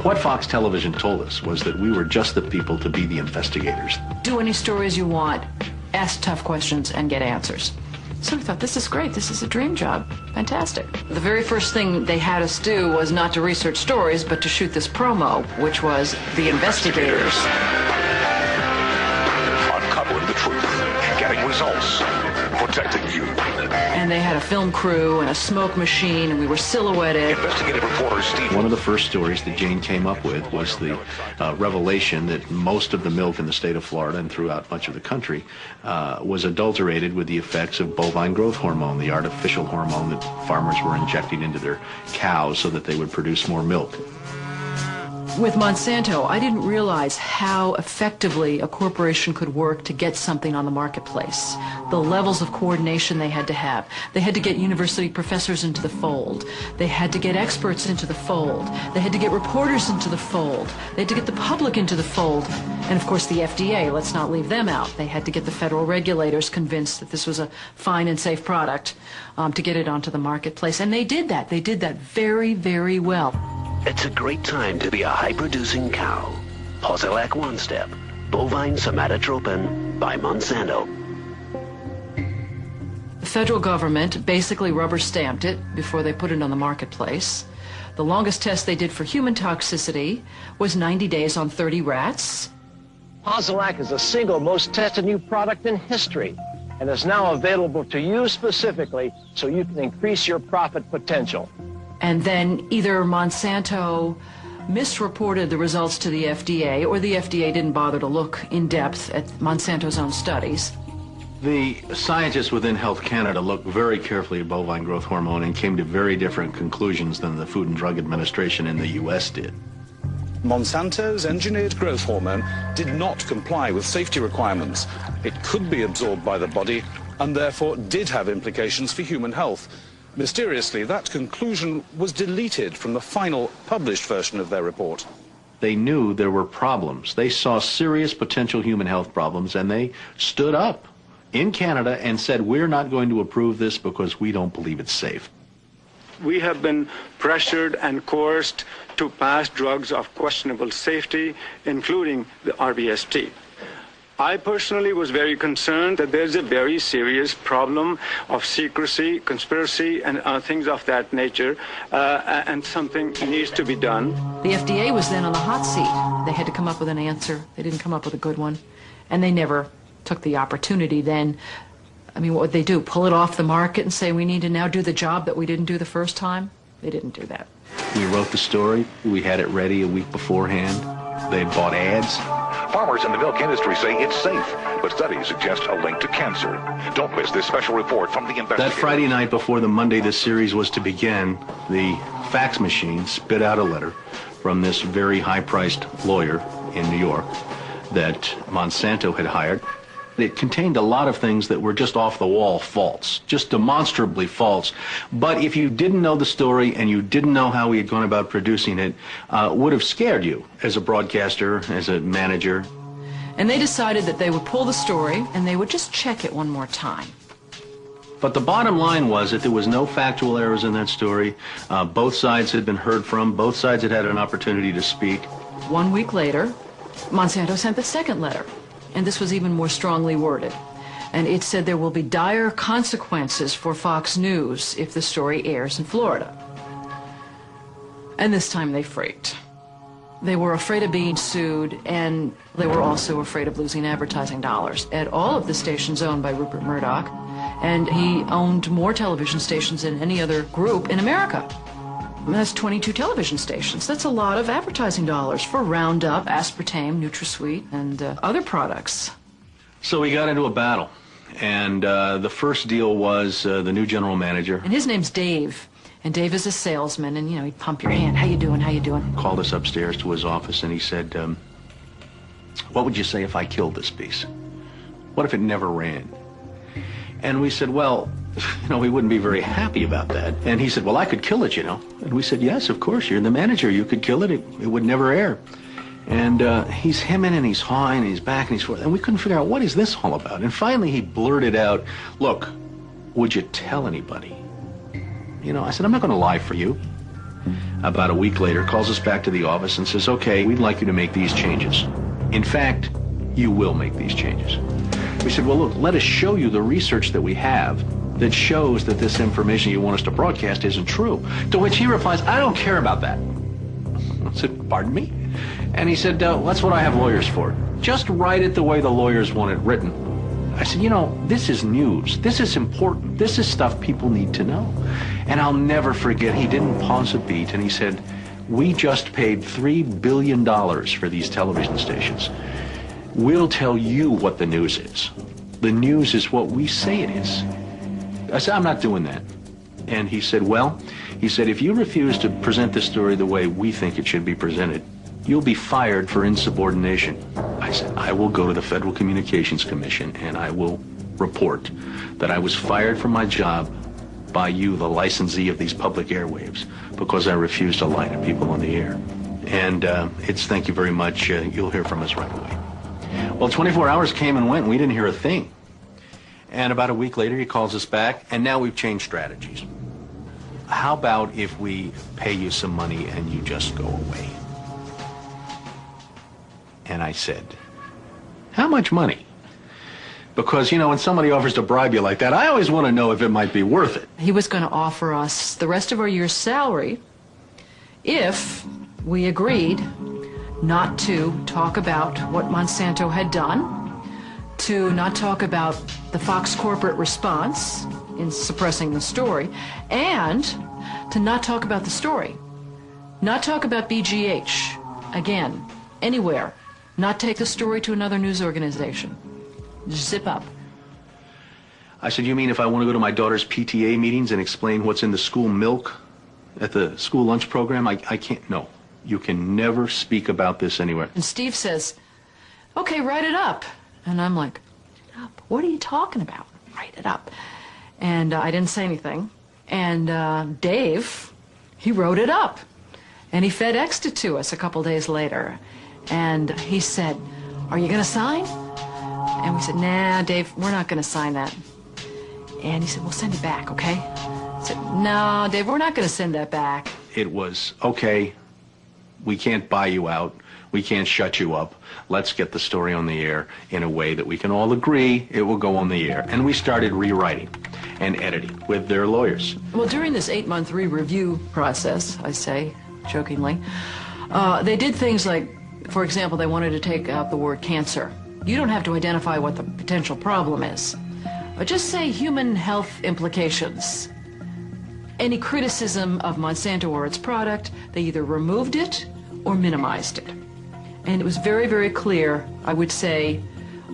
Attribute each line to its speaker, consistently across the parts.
Speaker 1: What Fox Television told us was that we were just the people to be the investigators.
Speaker 2: Do any stories you want, ask tough questions, and get answers. So we thought, this is great. This is a dream job. Fantastic. The very first thing they had us do was not to research stories, but to shoot this promo, which was The Investigators.
Speaker 3: Uncovering the truth, getting results, protecting you.
Speaker 2: And they had a film crew and a smoke machine, and we were silhouetted.
Speaker 3: Investigative reporter Steve.
Speaker 1: One of the first stories that Jane came up with was the revelation that most of the milk in the state of Florida and throughout much of the country was adulterated with the effects of bovine growth hormone, the artificial hormone that farmers were injecting into their cows so that they would produce more milk.
Speaker 2: With Monsanto, I didn't realize how effectively a corporation could work to get something on the marketplace. The levels of coordination they had to have. They had to get university professors into the fold. They had to get experts into the fold. They had to get reporters into the fold. They had to get the public into the fold. And of course the FDA, let's not leave them out. They had to get the federal regulators convinced that this was a fine and safe product to get it onto the marketplace. And they did that. They did that very, very well.
Speaker 4: It's a great time to be a high-producing cow. Posilac One Step, bovine somatotropin by Monsanto.
Speaker 2: The federal government basically rubber-stamped it before they put it on the marketplace. The longest test they did for human toxicity was 90 days on 30 rats.
Speaker 5: Posilac is the single most tested new product in history and is now available to you specifically so you can increase your profit potential.
Speaker 2: And then either Monsanto misreported the results to the FDA, or the FDA didn't bother to look in depth at Monsanto's own studies.
Speaker 1: The scientists within Health Canada looked very carefully at bovine growth hormone and came to very different conclusions than the Food and Drug Administration in the U.S. did.
Speaker 6: Monsanto's engineered growth hormone did not comply with safety requirements. It could be absorbed by the body and therefore did have implications for human health. Mysteriously, that conclusion was deleted from the final published version of their report.
Speaker 1: They knew there were problems. They saw serious potential human health problems, and they stood up in Canada and said, we're not going to approve this because we don't believe it's safe.
Speaker 7: We have been pressured and coerced to pass drugs of questionable safety, including the RBST. I personally was very concerned that there's a very serious problem of secrecy, conspiracy, and things of that nature, and something needs to be done.
Speaker 2: The FDA was then on the hot seat. They had to come up with an answer. They didn't come up with a good one. And they never took the opportunity then. I mean, what would they do? Pull it off the market and say, we need to now do the job that we didn't do the first time? They didn't do that.
Speaker 1: We wrote the story. We had it ready a week beforehand. They bought ads.
Speaker 3: Farmers in the milk industry say it's safe, but studies suggest a link to cancer. Don't miss this special report from the investigators.
Speaker 1: That Friday night before the Monday this series was to begin, the fax machine spit out a letter from this very high-priced lawyer in New York that Monsanto had hired. It contained a lot of things that were just off-the-wall false, just demonstrably false. But if you didn't know the story and you didn't know how he had gone about producing it, would have scared you as a broadcaster, as a manager.
Speaker 2: And they decided that they would pull the story and they would just check it one more time.
Speaker 1: But the bottom line was that there was no factual errors in that story. Both sides had been heard from. Both sides had had an opportunity to speak.
Speaker 2: 1 week later, Monsanto sent the second letter. And this was even more strongly worded. And it said there will be dire consequences for Fox News if the story airs in Florida. And this time they freaked. They were afraid of being sued, and they were also afraid of losing advertising dollars at all of the stations owned by Rupert Murdoch. And he owned more television stations than any other group in America. And that's 22 television stations. That's a lot of advertising dollars for Roundup, aspartame, NutraSweet, and other products.
Speaker 1: So we got into a battle, and the first deal was the new general manager.
Speaker 2: And his name's Dave, and Dave is a salesman, and, you know, he'd pump your hand. How you doing, how you doing?
Speaker 1: Called us upstairs to his office, and he said, what would you say if I killed this piece? What if it never ran? And we said, well, you know, we wouldn't be very happy about that. And he said, well, I could kill it, you know. And we said, yes, of course, you're the manager. You could kill it. It would never air. And he's hemming and he's hawing and he's back and he's forth. And we couldn't figure out, what is this all about? And finally he blurted out, look, would you tell anybody? You know, I said, I'm not going to lie for you. about a week later, calls us back to the office and says, okay, we'd like you to make these changes. In fact, you will make these changes. We said, well, look, let us show you the research that we have that shows that this information you want us to broadcast isn't true. To which he replies, I don't care about that. I said, pardon me? And he said, that's what I have lawyers for. Just write it the way the lawyers want it written. I said, you know, this is news. This is important. This is stuff people need to know. And I'll never forget, he didn't pause a beat, and he said, we just paid $3 billion for these television stations. We'll tell you what the news is. The news is what we say it is. I said, I'm not doing that. And he said, well, he said, if you refuse to present this story the way we think it should be presented, you'll be fired for insubordination. I said, I will go to the Federal Communications Commission and I will report that I was fired from my job by you, the licensee of these public airwaves, because I refused to lie to people on the air. And it's thank you very much. You'll hear from us right away. Well, 24 hours came and went and we didn't hear a thing. And about a week later, he calls us back, and now we've changed strategies. How about if we pay you some money and you just go away? And I said, how much money? Because, you know, when somebody offers to bribe you like that, I always want to know if it might be worth it.
Speaker 2: He was going to offer us the rest of our year's salary if we agreed not to talk about what Monsanto had done, to not talk about the Fox corporate response in suppressing the story, and to not talk about the story. Not talk about BGH, again, anywhere. Not take the story to another news organization. Zip up.
Speaker 1: I said, you mean if I want to go to my daughter's PTA meetings and explain what's in the school milk at the school lunch program? I can't. No. You can never speak about this anywhere.
Speaker 2: And Steve says, okay, write it up. And I'm like, what are you talking about? Write it up. And I didn't say anything. And Dave, he wrote it up. And he FedExed it to us a couple days later. And he said, are you going to sign? And we said, nah, Dave, we're not going to sign that. And he said, well, send it back, okay? I said, no, Dave, we're not going to send that back.
Speaker 1: It was, okay, we can't buy you out. We can't shut you up. Let's get the story on the air in a way that we can all agree it will go on the air. And we started rewriting and editing with their lawyers.
Speaker 2: Well, during this 8-month re-review process, I say jokingly, they did things like, for example, they wanted to take out the word cancer. You don't have to identify what the potential problem is, but just say human health implications. Any criticism of Monsanto or its product, they either removed it or minimized it. And it was very, very clear, I would say,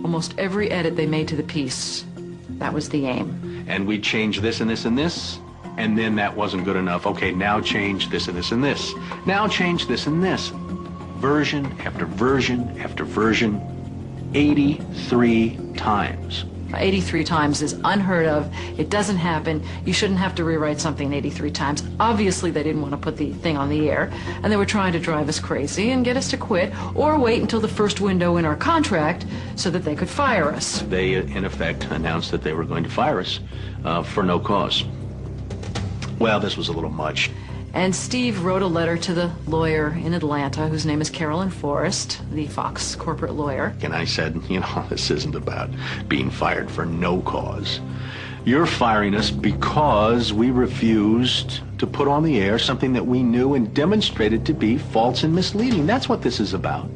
Speaker 2: almost every edit they made to the piece, that was the aim.
Speaker 1: And we changed this and this and this, and then that wasn't good enough. Okay, now change this and this and this. Now change this and this. Version after version after version, 83 times.
Speaker 2: 83 times is unheard of. It doesn't happen. You shouldn't have to rewrite something 83 times. Obviously, they didn't want to put the thing on the air, and they were trying to drive us crazy and get us to quit or wait until the first window in our contract so that they could fire us.
Speaker 1: They, in effect, announced that they were going to fire us for no cause. Well, this was a little much.
Speaker 2: And Steve wrote a letter to the lawyer in Atlanta, whose name is Carolyn Forrest, the Fox corporate lawyer.
Speaker 1: And I said, you know, this isn't about being fired for no cause. You're firing us because we refused to put on the air something that we knew and demonstrated to be false and misleading. That's what this is about.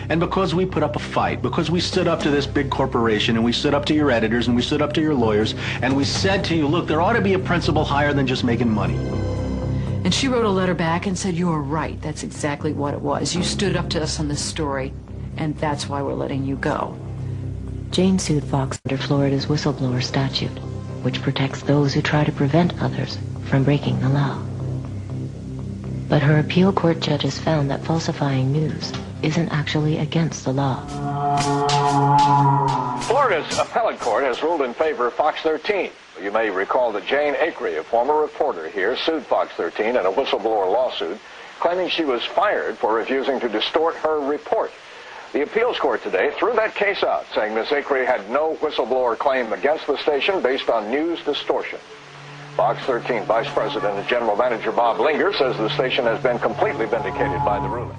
Speaker 1: And because we put up a fight, because we stood up to this big corporation, and we stood up to your editors, and we stood up to your lawyers, and we said to you, look, there ought to be a principle higher than just making money.
Speaker 2: And she wrote a letter back and said, you are right. That's exactly what it was. You stood up to us on this story, and that's why we're letting you go.
Speaker 8: Jane sued Fox under Florida's whistleblower statute, which protects those who try to prevent others from breaking the law. But her appeal court judges found that falsifying news isn't actually against the law.
Speaker 5: Florida's appellate court has ruled in favor of Fox 13. You may recall that Jane Acree, a former reporter here, sued Fox 13 in a whistleblower lawsuit, claiming she was fired for refusing to distort her report. The appeals court today threw that case out, saying Ms. Acree had no whistleblower claim against the station based on news distortion. Fox 13 Vice President and General Manager Bob Linger says the station has been completely vindicated by the ruling.